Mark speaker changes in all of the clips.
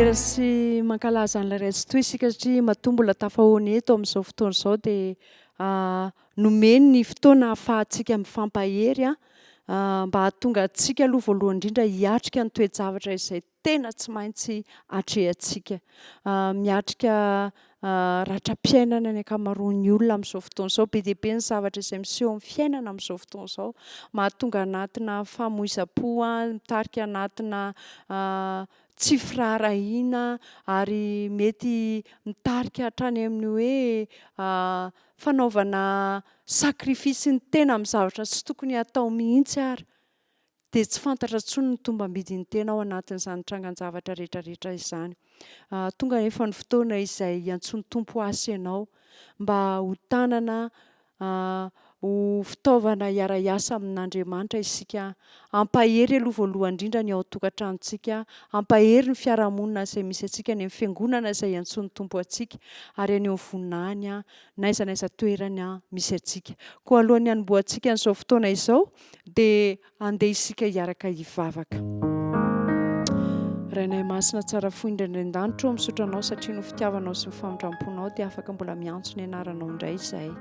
Speaker 1: Mankera sy mankalaza an'ilay ray tsy toy isika satria matoa mbola tafahoany eto amin'izao fotoana izao dia nomeny ny fotoana ahafahantsika mifampahery mba hahatonga antsika aloha voalohany indrindra hiatrika ny toe-javatra izay tena tsy maintsy hatrehantsika. Miatrika ratram-piainana ny ankamaroan'ny olona amin'izao fotoana izao, be dia be ny zavatra izay miseho amin'ny fiainana amin'izao fotoana izao, mahatonga anatina famoizam-po, mitarika anatina tsy firaharahiana ary mety mitarika hatrany amin'ny hoe fanaovana sakrifisy ny tena amin'ny zavatra tsy tokony hatao mihitsy ary. Dia tsy fantatra intsony ny tombam-bidin'ny tena ao anatin'izany trangan-javatra rehetrarehetra izany. Tonga nefa ny fotoana izay iantsoan'ny Tompo asa ianao mba ho tanana ho fitaovana hiara-hiasa amin'Andriamanitra isika, hampahery aloha voalohany indrindra ny ao an-tokantranontsika, hampahery ny fiarahamonina izay misy antsika, ny amin'ny fiangonana izay iantsoan'ny Tompo antsika ary any amin'ny voninahiny n'aiza n'aiza toerany misy antsika. Koa alohan'ny hanombohantsika an'izao fotoana izao dia andeha isika hiaraka hivavaka. Rainay masina tsara fo indrindra an-danitro misaotra anao satria no fitiavanao sy ny famindramponao dia afaka mbola miantso ny anaranao indray izahay.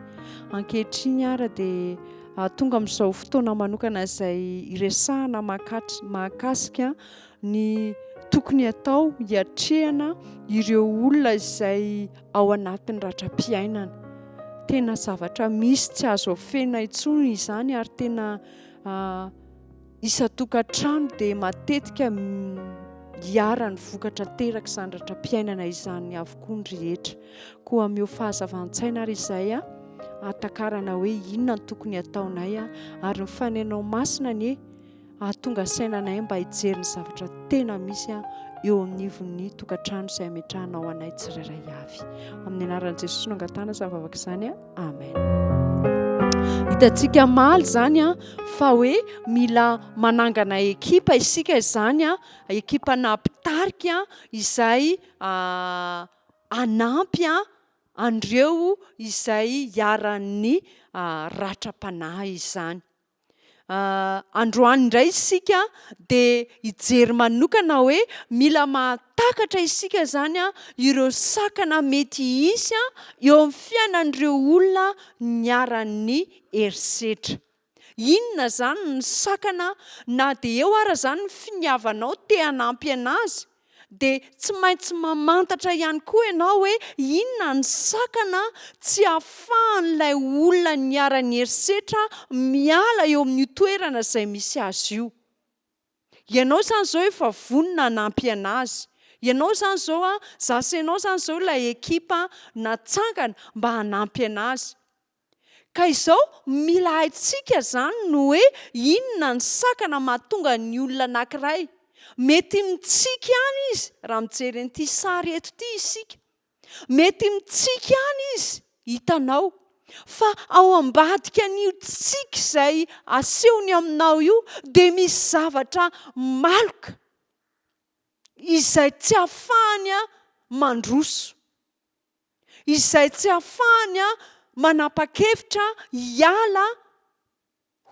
Speaker 1: Ankehitriny ara dia tonga amin'izao fotoana manokana izay iresahana mahakasika ny tokony hatao hiatrehana ireo olona izay ao anatin'ny ratram-piainana. Tena zavatra misy tsy azo afena intsony izany ary tena isan-tokantrano dia matetika hiara ny vokatra teraka izany ratram-piainana izany avokoa ny rehetra. Koa amin'ny fahazavan-tsaina ary izay hatakarana hoe inona ny tokony hataonay ary ny fanenao masina ny hahatonga sainanay mba hijery ny zavatra tena misy eo amin'ny ivon'ny tokantrano izay ametrahanao anay tsirairay avy. Amin'ny anaran'i Jesosy no angatana izany vavaka izany. Amen. Hitantsika maly izany fa hoe mila manangana ekipa isika izany, ekipana mpitarika izay anampy an'ireo izay hiaran'ny ratram-panahy izany. Androany indray isika dia hijery manokana hoe mila mahatakatra isika izany ireo sakana mety hisy eo amin'ny fiainan'ireo olona niaran'ny herisetra. Inona izany ny sakana na dia eo ara izany ny finiavanao te hanampy anazy dia tsy maintsy mamantatra ihany koa ianao hoe inona ny sakana tsy ahafahan'ilay olona niaran'ny herisetra miala eo amin'ny toerana izay misy azy io. Ianao izany izao efa vonona hanampy anazy. Ianao izany izao zasenao izany izao ilay ekipa natsangana mba hanampy anazy. Ka izao mila haintsika izany no hoe inona ny sakana mahatonga ny olona anankiray. Mety mitsiky ihany izy raha mijery an'ity sary eto ity isika. Mety mitsiky ihany izy hitanao. Fa ao ambadika an'io tsiky izay asehony aminao io dia misy zavatra maloka izay tsy ahafahany mandroso. Izay tsy ahafahany manapa-kevitra hiala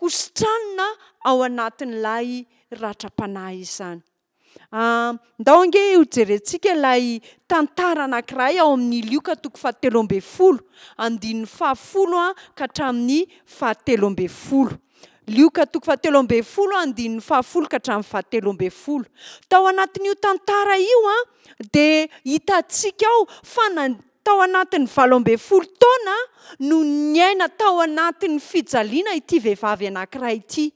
Speaker 1: hositranina ao anatin'ilay ratram-panahy izany. Ndao ange ho jerentsika ilay tantara anankiray ao amin'ny Lioka 7:10, andininy 10 ka hatramin'ny 13. Lioka 7:10, andininy 10 ka hatramin'ny 13. Tao anatin'io tantara io dia hitantsika ao fa tao anatin'ny 12 taona no niaina tao anatin'ny fijaliana ity vehivavy anankiray ity.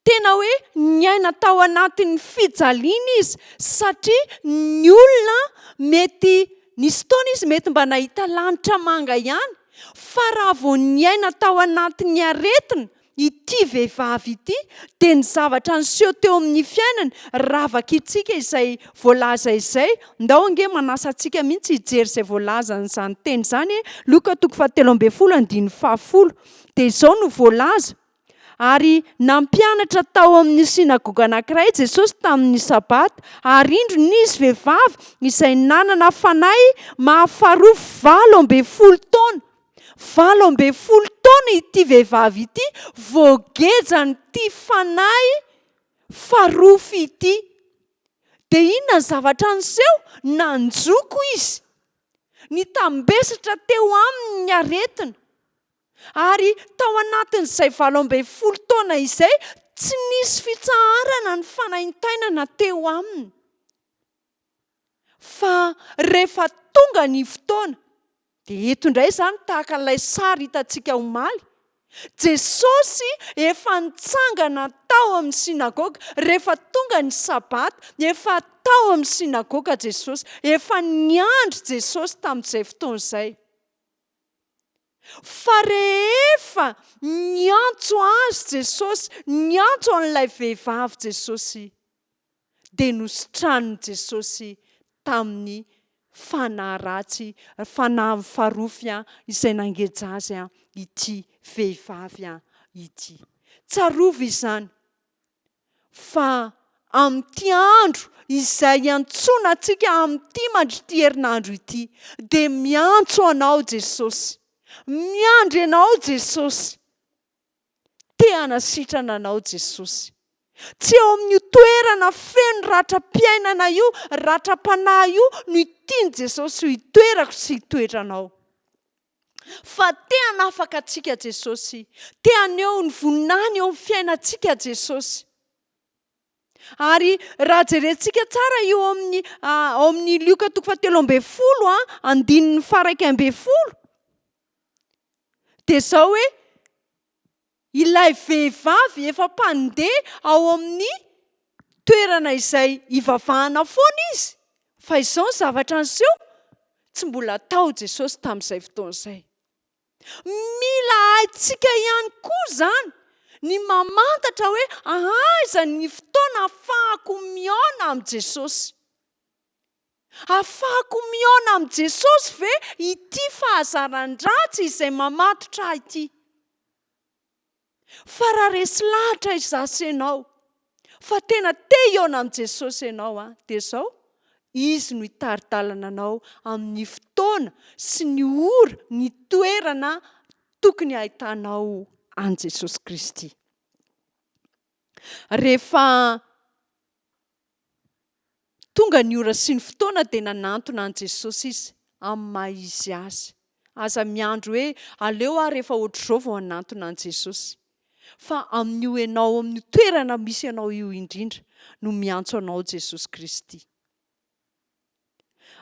Speaker 1: Tena hoe niaina tao anatin'ny fijaliana izy satria ny olona mety nisy taona izy mety mba nahita lanitra manga ihany, fa raha vao niaina tao anatin'ny aretina ity vehivavy ity dia ny zavatra niseho teo amin'ny fiainany ravaka itsika izay voalaza izay. Ndao ange manasa antsika mihitsy hijery izay voalaza n'izany teny izany. Lioka 7:10, andininy 10 dia izao no voalaza. Ary nampianatra tao amin'ny sinagoga anankiray Jesosy tamin'ny sabata, ary indro nisy vehivavy izay nanana fanahy mahafaroa 12 taona. 12 taona ity vehivavy ity voagejany ity fanahy farofy ity. dia inona ny zavatra niseho? Nanjoko izy, nitambesatra teo aminy ny aretina, ary tao anatin'izay 12 taona izay tsy nisy fitsaharana ny fanaintainana teo aminy. Fa rehefa tonga ny fotoana, dia eto indray izany tahaka ilay sary hitantsika omaly, Jesosy efa nitsangana tao amin'ny sinagoga. Rehefa tonga ny sabata, efa tao amin'ny sinagoga Jesosy, efa niandry Jesosy tamin'izay fotoana izay. Fa rehefa niantso azy Jesosy, niantso an'ilay vehivavy Jesosy, dia nositranin Jesosy tamin'ny fanahy ratsy, fanahy farofy izay nangeja azy ity vehivavy ity. Tsarovy izany fa amin'ity andro izay antsoina antsika amin'ity mandrity herinandro ity, dia miantso anao Jesosy, miandry anao Jesosy, te hanasitrana anao Jesosy. Tsy eo amin'ny toerana feno ratra-piainana io, ratra-panahy io no itiany Jesosy ho itoerako sy hitoetranao. Fa te hanafaka antsika Jesosy, te haneho ny voninahiny eo amin'ny fiainantsika Jesosy. Ary raha jerentsika tsara io amin'ny Luka 17:10, andininy 1:12, dia izao hoe ilay vehivavy efa mpandeha ao amin'ny toerana izay ivavahana foana izy. Fa izao ny zavatra niseho, tsy mbola tao Jesosy tamin'izay fotoana izay. Mila haintsika ihany koa izany ny mamantatra hoe aiza ny fotoana ahafahako miaona amin'ny Jesosy. Ahafahako miaona amin'ny Jesosy ve ity fahazaran-dratsy izay mamatotra ity? Fa raha resy lahatra izasy ianao, fa tena te hiaona amin'ny Jesosy ianao, dia izao, izy no hitari-dalana anao amin'ny fotoana sy ny ora, ny toerana tokony ahitanao an Jesosy Kristy. Rehefa tonga ny ora sy ny fotoana dia nanantona an Jesosy izy amin'ny maha izy azy. Aza miandro hoe aleo rehefa ohatr'izao vao hanantona an Jesosy. Fa amin'io ianao, amin'ny toerana misy ianao io indrindra no miantso anao Jesosy Kristy.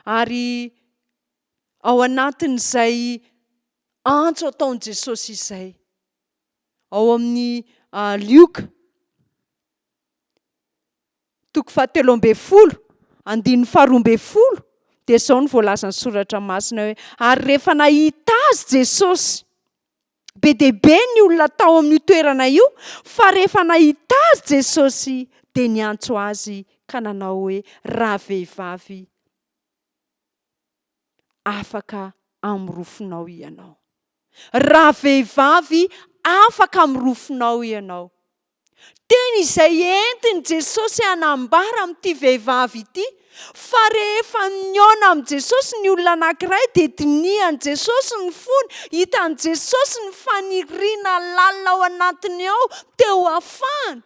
Speaker 1: Ary ao anatin'izay antso ataon Jesosy izay, ao amin'ny Luka 17:12, andininy 12, dia izao ny voalaza ny soratra masina hoe ary rehefa nahita azy Jesosy, be dia be ny olona tao amin'ny toerana io, fa rehefa nahita azy Jesosy dia niantso azy ka nanao hoe rahavehivavy, afaka amirofonao ianao. Rahavehivavy, afaka amirofonao ianao. Teny izay entiny Jesosy hanambara amin'ity vehivavy ity, fa rehefa niaona amin'ny Jesosy ny olona anankiray dia dinihan Jesosy ny fony, hitan Jesosy ny faniriana lalina ao anatiny ao teo afahany.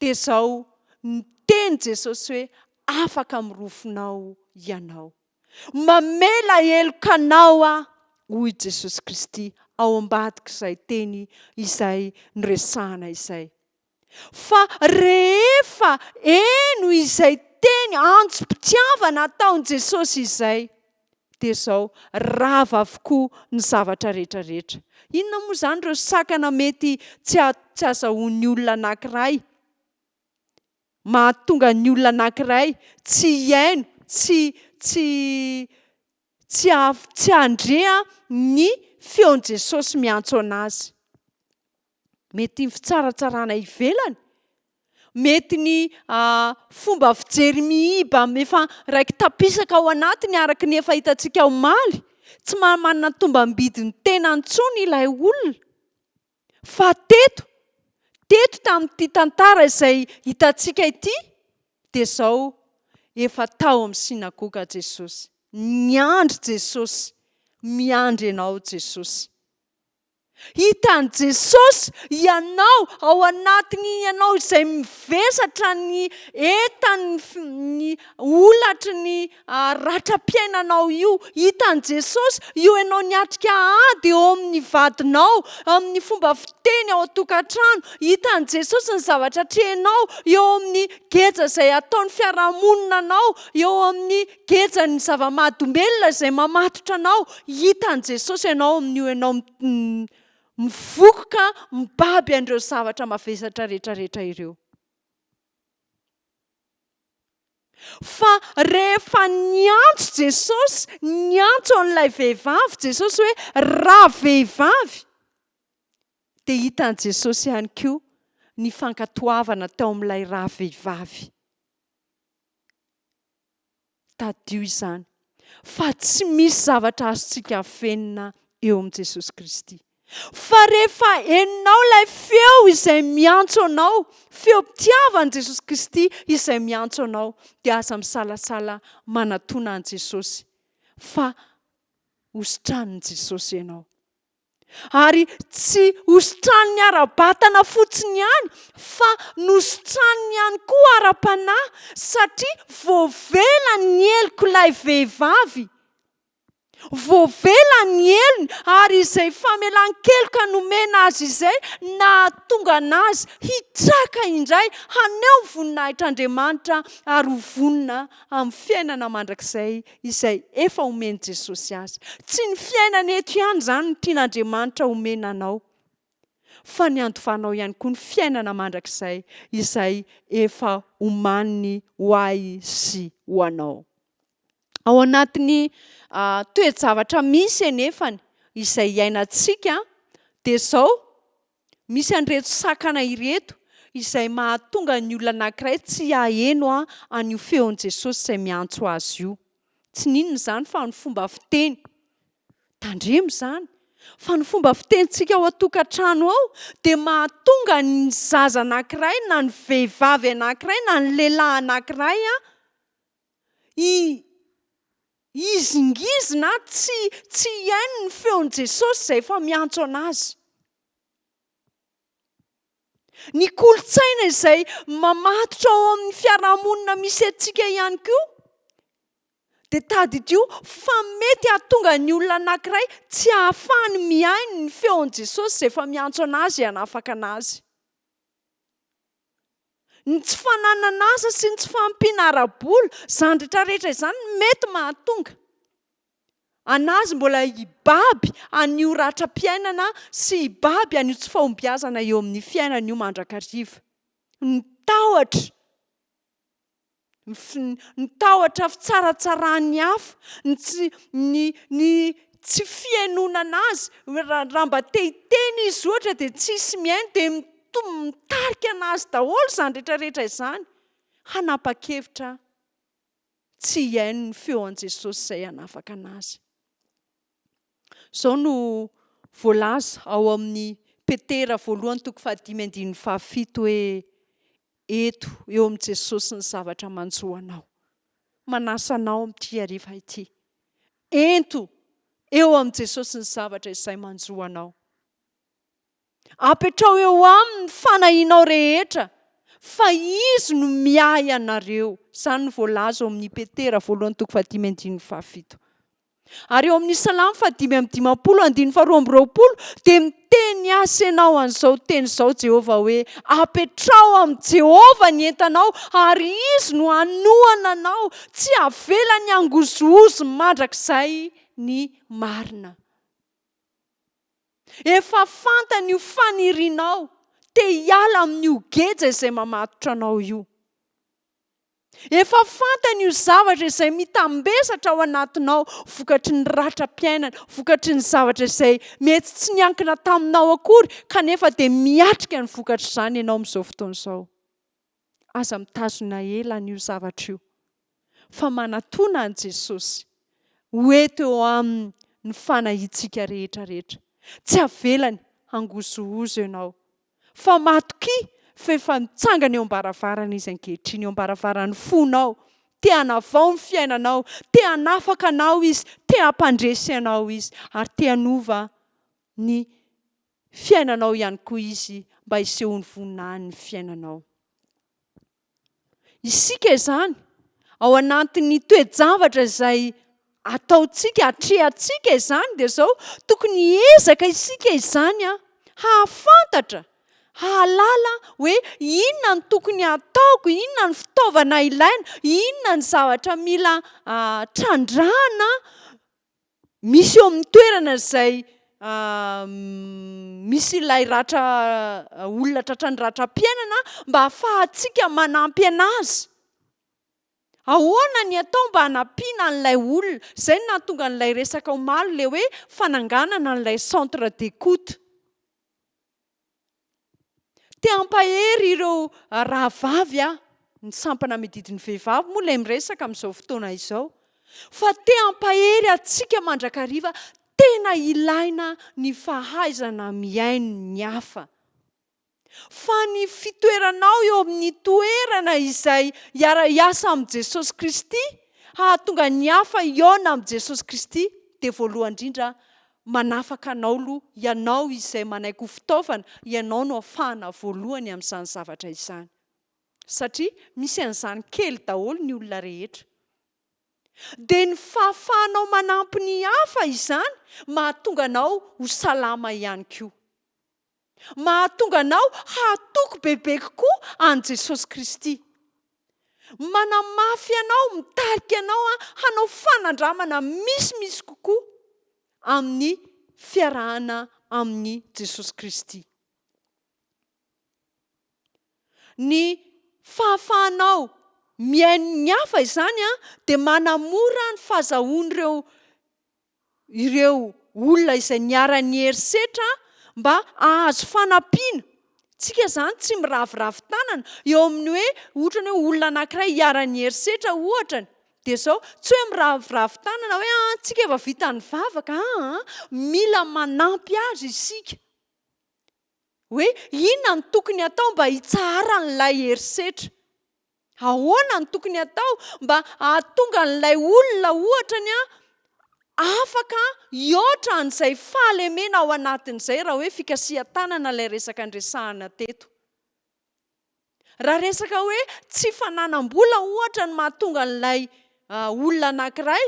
Speaker 1: Dia izao ny teny Jesosy hoe afaka amirofonao ianao. Mamela heloka anao hoy Jesosy Kristy ao ambadik'izay teny izay niresahana izay. Fa rehefa eno izay teny antsom-pitiavana ataon Jesosy izay, dia izao rava avokoa ny zavatra rehetrarehetra. Inona moa izany ireo sakana mety tsy azahoan'ny olona anankiray, mahatonga ny olona anankiray tsy hiaino, tsy handrea ny feon'i Jesosy miantso anazy. Mety ny fitsaratsarana ivelany, mety ny fomba fijery mihiba efa raiky tapisaka ao anatiny araka ny efa hitantsika omaly, tsy manana tombam-bidiny tena intsony ilay olona. Fa teto tamin'ity tantara izay hitantsika ity, dia izao efa tao amin'ny sinagoga Jesosy, niandry Jesosy, miandry ianao Jesosy. Hitan'i Jesosy ianao ao anatiny ianao izay mivesatra ny entany ny olatry ny ratram-piainanao io. Hitan'i Jesosy io ianao niatrika ady eo amin'ny vadinao, amin'ny fomba fiteny ao an-tokantrano. Hitan'i Jesosy ny zavatra atrehinao eo amin'ny geja izay ataon'ny fiarahamoninanao, eo amin'ny gejany zava-mahadomelona izay mamatotra anao. Hitan'i Jesosy ianao amin'io ianao mivokoka mibaby an'ireo zavatra mavesatra rehetrarehetra ireo. Fa rehefa niantso Jesosy, niantso an'ilay vehivavy, Jesosy hoe raha vehivavy, dia hitan'i Jesosy ihany koa ny fankatoavana tao amin'ilay raha vehivavy. Tadio izany. Fa tsy misy zavatra azontsika venona eo amin'i Jesosy Kristy. Fa rehefa heninao ilay feo izay miantso anao, feo-pitiavan'i Jesosy Kristy izay miantso anao, dia aza misalasala manatona an'i Jesosy. Fa hositranin'i Jesosy ianao. Ary tsy hositraniny ara-batana fotsiny ihany, fa nositraniny ihany koa ara-panahy, satria voavela ny heliko ilay vehivavy. Voavela ny heliny, ary izay famelan-keloka nomena azy izay nahatonga anazy hitraka indray haneo voninahitr'Andriamanitra ary ho vonina amin'ny fiainana mandrakizay izay efa omeny Jesosy azy. Tsy ny fiainana eto ihany izany no tian'Andriamanitra omena anao, fa ny andovanao ihany koa ny fiainana mandrakizay izay efa omaniny ho ahy sy ho anao. Ao anatin'ny toe-javatra misy anefany izay iainantsika dia izao, misy an'ireto sakana ireto izay mahatonga ny olona anankiray tsy haheno an'io feon'i Jesosy izay miantso azy io. Tsy ninona izany fa ny fomba fiteny. Tandremo izany. Fa ny fomba fitentsika ao an-tokantrano ao dia mahatonga ny zaza anankiray, na ny vehivavy anankiray, na ny lehilahy anankiray izingizina tsy iaino ny feon'i Jesosy izay efa miantso anazy. Ny kolontsaina izay mamatotra ao amin'ny fiarahamonina misy antsika ihany koa dia tadidio fa mety hahatonga ny olona anankiray tsy ahafahany miaino ny feon'i Jesosy izay efa miantso anazy hanafaka anazy. Ny tsy fananana asa sy ny tsy fampianara-bola, izany rehetrarehetra izany mety mahatonga anazy mbola hibaby an'io ratram-piainana sy hibaby an'io tsy fahombiazana eo amin'ny fiainana io mandrakariva. Ny tahotra fitsaratsarany hafa, ny tsy fiainonana azy, raha mba te-hiteny izy ohatra dia tsisy miaino dia mitarika anazy daholo izany rehetrarehetra izany, hanapa-kevitra tsy iaino ny feon'i Jesosy izay hanafaka anazy. Izao no voalaza ao amin'ny Petera 1:5-7 hoe eto eo amin'i Jesosy ny zavatra manjo anao. Manasa anao amin'ity hariva ity. Ento eo amin'i Jesosy ny zavatra izay manjo anao. Apetrao eo aminy ny fanahinao rehetra, fa izy no miahy anareo. Izany no voalaza ao amin'ny Petera 1:5-7. Ary eo amin'ny Salamo 5:20 dia miteny asa ianao an'izao teny izao Jehovah hoe apetrao amin'ny Jehovah ny entanao ary izy no hanohana anao, tsy havela ny angozozo mandrakizay ny marina. Efa fantany io fanirianao, te hiala amin'io geja izay mamatotra anao io. Efa fantany io zavatra izay mitambesatra ao anatinao, vokatry ny ratram-piainana, vokatry ny zavatra izay mety tsy niankina taminao akory, kanefa dia miatrika ny vokatra izany ianao amin'izao fotoana izao. Aza mitazona ela an'io zavatra io. Fa manatona an'i Jesosy hoeto eo amin'ny fanahitsika rehetrarehetra. Tsy havelany hangozohozo ianao. Fa matoki fa efa mitsangana eo am-baravarana izy ankehitriny, eo am-baravaran'ny fonao. Te hanavao ny fiainanao, te hanafaka anao izy, te hampandresy anao izy, ary te hanova ny fiainanao ihany koa izy mba hisehony voninahiny ny fiainanao. Isika izany ao anatin'ny toe-javatra izay ataontsika, atrehantsika izany dia zao tokony ezaka isika izany hahafantatra, hahalala hoe inona ny tokony ataoko, inona ny fitaovana ilaina, inona ny zavatra mila trandrahana misy eo amin'ny toerana izay misy ilay olona tratran'ny ratram-piainana mba ahafahantsika manampy anazy. Ahoana ny atao mba hanampiana an'ilay olona? Izay no nahatonga an'ilay resaka omaly ilay hoe fananganana an'ilay centre d'écoute. Te hampahery ireo rahavavy ny sampana mididiny vehivavy moa ilay miresaka amin'izao fotoana izao. Fa te hampahery atsika mandrakariva tena ilaina ny fahaizana miaino ny hafa. Fa ny fitoeranao eo amin'ny toerana izay hiara-hiasa amin'ny Jesosy Kristy, hahatonga ny hafa hiaona amin'ny Jesosy Kristy, dia voalohany indrindra manafaka anao aloha, ianao izay manaiko fitaovana, ianao no ahafahana voalohany amin'izany zavatra izany. Satria misy an'izany kely daholo ny olona rehetra. Dia ny fahafahanao manampy ny hafa izany, mahatonga anao ho salama ihany koa. Mahatonga anao hatoko bebe kokoa an' Jesosy Kristy. Manamafy anao, mitarika anao hanao fanandramana misimisy kokoa amin'ny fiarahana amin'ny Jesosy Kristy. Ny fahafahanao miaino ny hafa izany dia manamora ny fahazahoan'ireo olona izay niara-ny herisetra mba ahazo fanampiana. Tsika izany tsy miravoravo tanana eo amin'ny hoe ohatra ny hoe olona anankiray hiara-ny herisetra ohatra. Dia zao tsy hoe miravoravo tanana hoe tsika efa vita ny vavaka, mila manampy azy isika. Hoe inona ny tokony atao mba hitsara an'ilay herisetra? Ahoana ny tokony atao mba hahatonga an'ilay olona ohatrany afaka hihoatra an'izay fahalemena ao anatin'izay raha hoe fikasihan-tanana ilay resaka andresahana teto. Raha resaka hoe tsy fananam-bola ohatra ny mahatonga an'ilay olona anankiray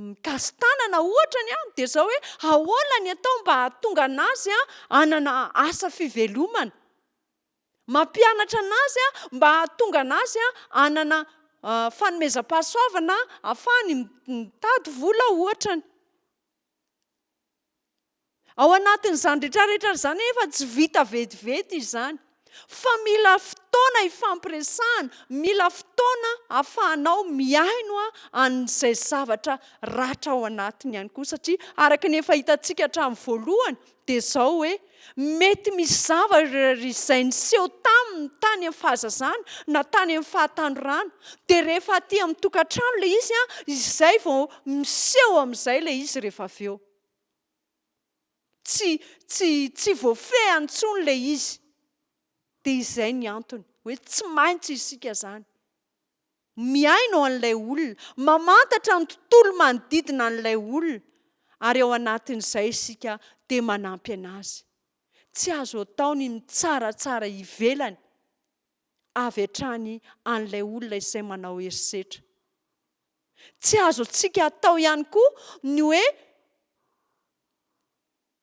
Speaker 1: mikasi-tanana ohatrany dia zao hoe ahoana ny atao mba hahatonga anazy hanana asa fivelomana, mampianatra anazy mba hahatonga anazy hanana fanomezam-pahasoavana ahafahany mitady vola ohatrany. Ao anatin'izany rehetrarehetra izany efa tsy vita vetivety izany, fa mila fotoana ifampiresahana, mila fotoana ahafahanao miaino an'izay zavatra ratra ao anatiny ihany koa. Satria araka ny efa hitantsika hatramin'ny voalohany dia zao hoe mety misy zavatra izay niseho taminy tany amin'ny fahazazana na tany amin'ny fahatanorana, dia rehefa aty amin'ny tokantrano ilay izy izay vao miseho amin'izay ilay izy rehefa avy eo. Tsy voafehy intsony ilay izy. Dia izay ny antony hoe tsy maintsy isika izany miaino an'ilay olona, mamantatra ny tontolo manodidina an'ilay olona, ary ao anatin'izay isika dia manampy anazy. Tsy azo atao ny mitsaratsara ivelany avy hatrany an'ilay olona izay manao herisetra. Tsy azo antsika atao ihany koa ny hoe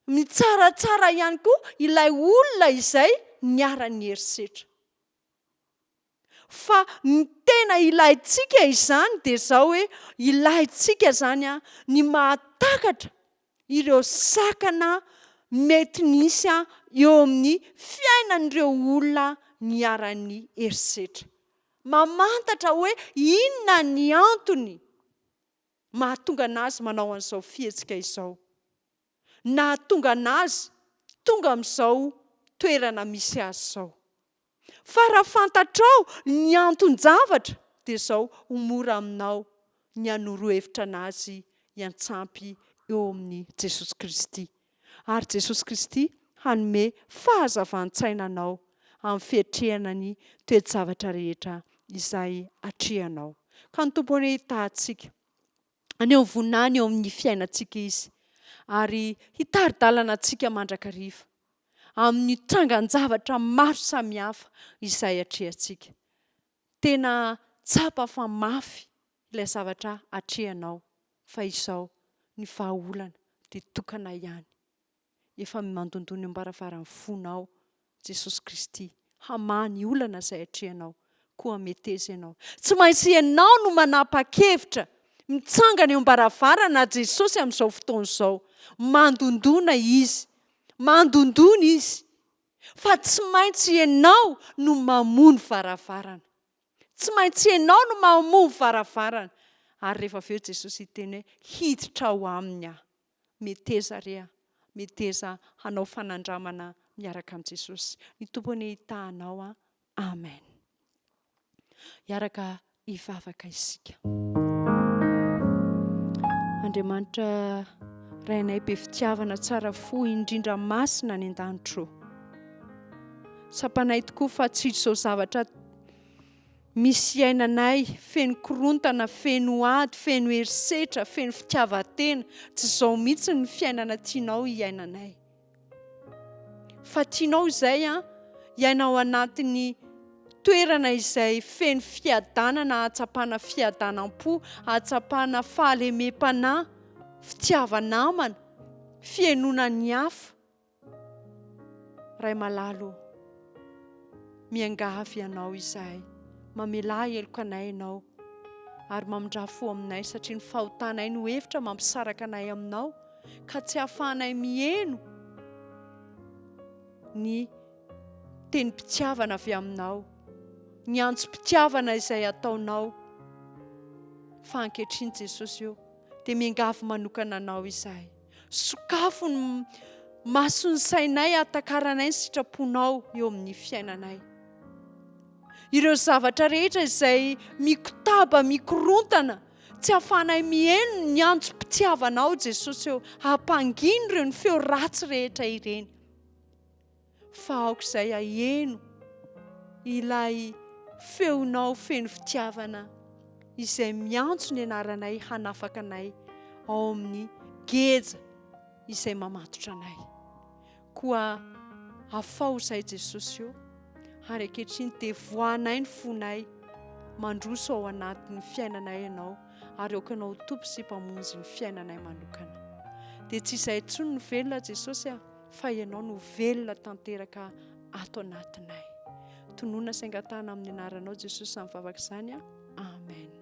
Speaker 1: mitsaratsara ihany koa ilay olona izay niara-ny herisetra. Fa ny tena ilaintsika izany dia zao hoe ilaintsika izany ny mahatakatra ireo sakana mety nisy eo amin'ny fiainan'ireo olona niara-ny herisetra. Mamantatra hoe inona ny antony mahatonga anazy manao an'izao fihetsika izao, nahatonga anazy tonga amin'izao toerana misy azy izao. Fa raha fantatrao ny anton-javatra dia zao ho mora aminao ny hanoro-hevitra anazy hiantsampy eo amin'ny Jesosy Kristy. Ary Jesosy Kristy hanome fahazavan-tsaina anao amin'ny fiatrehana ny toe-javatra rehetra izay atrehanao. Ka ny tompony tahantsika aneo voninahiny eo amin'ny fiainantsika izy, ary hitari-dalana antsika mandrakariva amin'ny trangan-javatra maro samihafa izay atrehantsika. Tena tsapa fa mafy ilay zavatra atrehanao fa izao ny vahaolana dia tokana ihany. Efa mandondony ambaravarany fonao Jesosy Kristy hamany olana izay atrehanao koa meteza ianao. Tsy maintsy ianao no manapa-kevitra mitsangana eo ambaravarana Jesosy amin'izao fotoana izao. Mandondona izy, mandondona izy. Fa tsy maintsy ianao no mamono varavarana. Tsy maintsy ianao no mamono varavarana. Ary rehefa avy eo Jesosy hiteny hoe hiditra ao aminy aho. Meteza re aho. Meteza hanao fanandramana miaraka amin'ny Jesosy. Ny tompony hitahanao aho. Amen. Hiaraka hivavaka isika. Andriamanitra rainay be fitiavana tsara fo indrindra masina ny an-danitro. Sapanay tokoa fa tsy izao zavatra misy iainanay feno korontana, feno ady, feno herisetra, feno fitiavan-tena. Tsy izao mihitsy ny fiainana tianao iainanay. Fa tianao izay iainao anatin'ny toerana izay feno fiadanana, ahatsapana fiadanam-po, ahatsapana fahalemem-panahy, fitiavanamana, fiainonan'ny hafa. Ray malalo, miangavy ianao izahay, mamelay helokanay ianao ary mamindrafo aminay satria ny fahotanay no hevitra mampisaraka anay aminao ka tsy hahafahanay mihaino ny tenim-pitiavana avy aminao, ny antsom-pitiavana izay ataonao. Fa ankehitriny Jesosy io dia miangavy manokana anao izahay. Sokafo ny mason'ny sainay, atakaranay ny sitraponao eo amin'ny fiainanay. Ireo zavatra rehetra izay mikotaba, mikorontana, tsy hahafahanay mihaino ny antsom-pitiavanao Jesosy eo, hampangino ireo ny feo ratsy rehetra ireny. Fa aoka izay aheno ilay feonao feno fitiavana izay miantso ny anaranay hanafaka anay ao amin'ny geja izay mamatotra anay. Koa afao izay Jesosy io ary ankehitriny dia voanay ny fonay mandroso ao anatin'ny fiainanay ianao ary aokanao tompo sy mpamonjy ny fiainanay manokana. Dia tsy izay intsony no velona Jesosy fa ianao no velona tanteraka ato anatinay. Tonoina saingatana amin'ny anaranao Jesosy amin'ny vavaka izany. Amen.